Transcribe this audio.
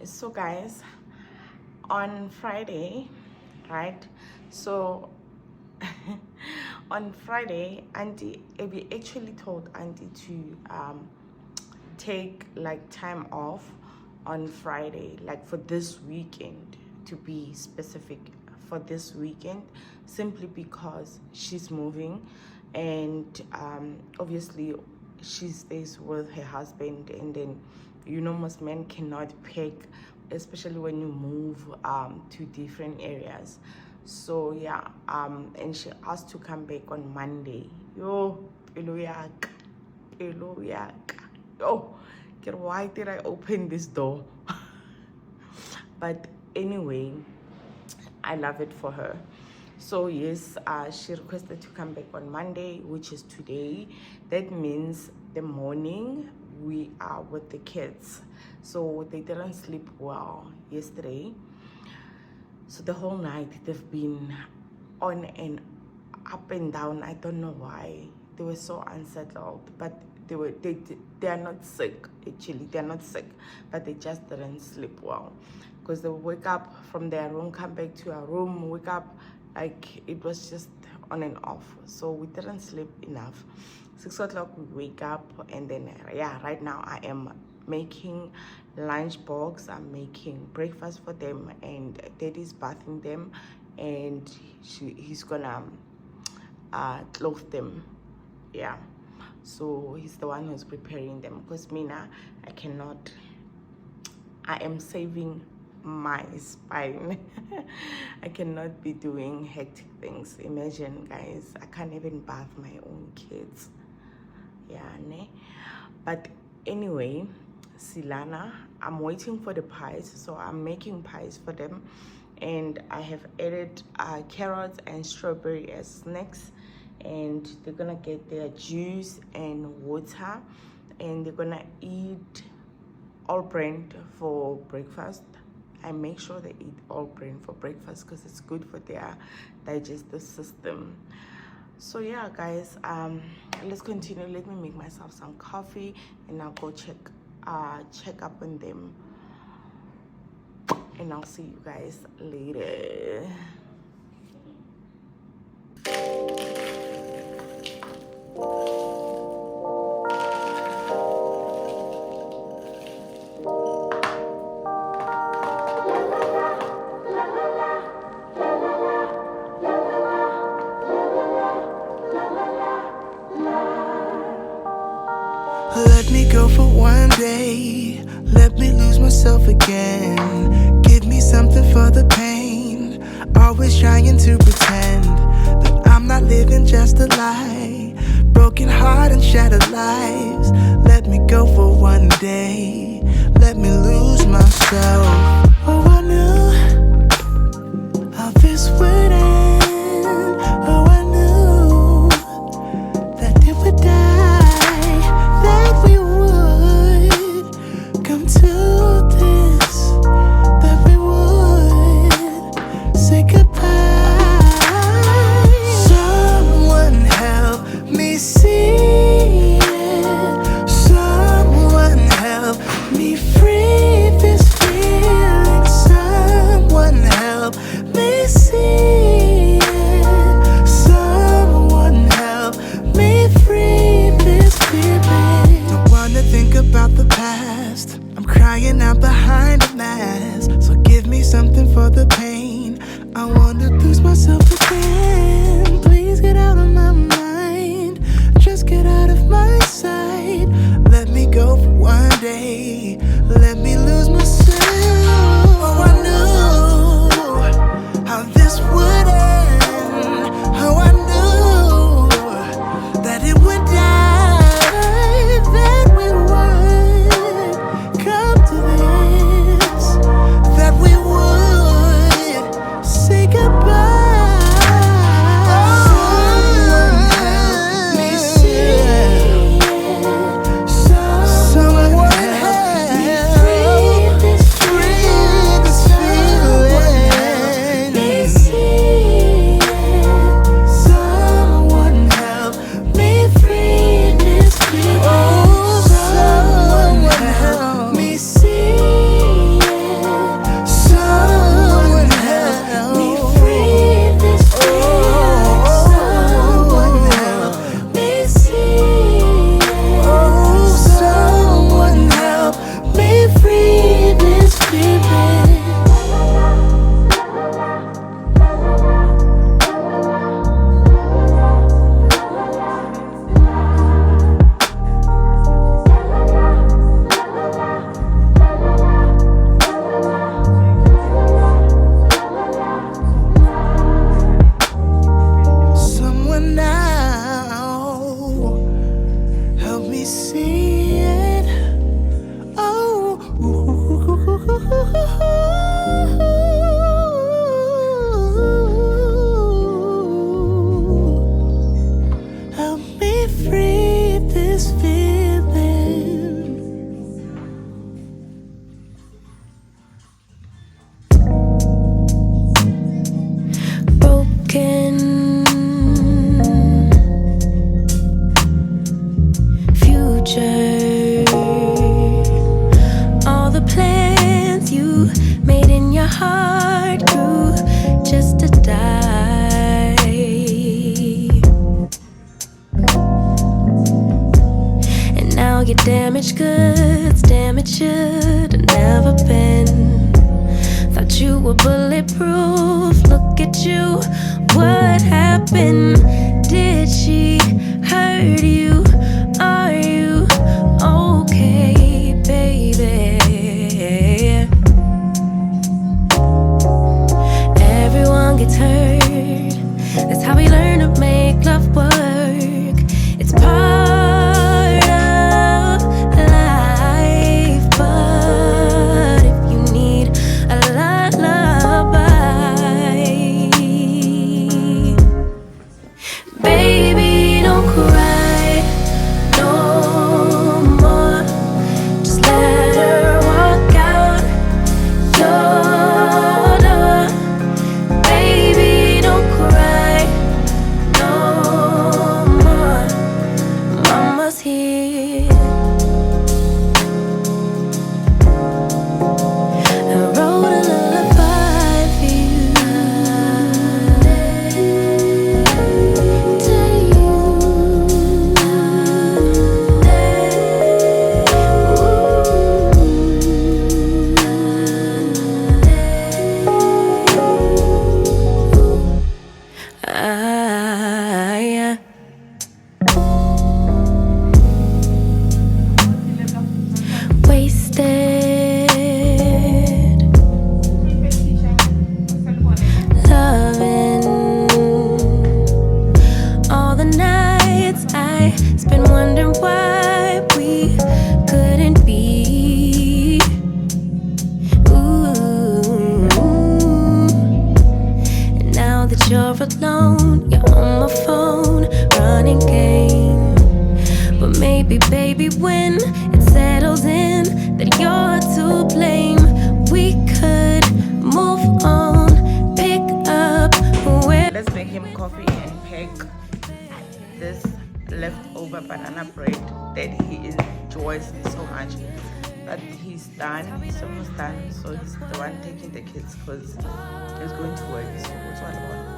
So guys, on Friday, right? So on Friday, Aunty, we actually told Aunty to take like time off on Friday, like for this weekend, to be specific, for this weekend, simply because she's moving, and obviously she stays with her husband, and then most men cannot pick, especially when you move to different areas. So yeah, and she asked to come back on Monday. Yo, pelo yak, pelo yak. Yo, why did I open this door? But anyway, I love it for her. So yes, she requested to come back on Monday, which is today. That means the morning we are with the kids. So they didn't sleep well yesterday. So the whole night they've been on and up and down. I don't know why. They were so unsettled, but they are not sick. Actually, they are not sick, but they just didn't sleep well, because they wake up from their room, come back to our room, wake up, like it was just on and off. So we didn't sleep enough. 6 o'clock we wake up, and then yeah, right now I am making lunchbox. I'm making breakfast for them, and Daddy's bathing them, and he's gonna clothe them. Yeah, so he's the one who's preparing them, because Mina, I cannot. I am saving my spine. I cannot be doing hectic things. Imagine, guys, I can't even bath my own kids. Yeah, ne? But anyway, Silana, I'm waiting for the pies, so I'm making pies for them, and I have added carrots and strawberry as snacks, and they're gonna get their juice and water, and they're gonna eat all brand for breakfast. I make sure they eat all grain for breakfast because it's good for their digestive system. So yeah, guys, let's continue. Let me make myself some coffee, and I'll go check up on them, and I'll see you guys later. Let me go for one day, let me lose myself again. Give me something for the pain, always trying to pretend that I'm not living just a lie. Broken heart and shattered lives. Let me go for one day, let me lose myself. Oh, I knew how this would end. Oh, I knew that it would die, that we would come to this, that we would say goodbye. Someone help me see it. Someone help me free this feeling. heart grew just to die. And now you're damaged goods, damaged should have never been. Thought you were bulletproof, look at you, what happened? Did she hurt you? Are you okay, baby? Everyone gets hurt, that's how we learn to make love work. It's part of life, but if you need a lullaby, baby, don't cry no more. Just let her walk out your door. Baby, don't cry no more. Mama's here. I wrote a lullaby for you. Yeah. Wasted, loving all the nights I spent wondering why we couldn't be. Ooh. And now that you're alone, you're on my phone, running game. But maybe, baby, when it settles in that you're to blame, we could move on, pick up where. Let's make him coffee and pack this leftover banana bread that he enjoys so much. But he's done, he's almost done, so he's the one taking the kids because he's going to work. So what's all about?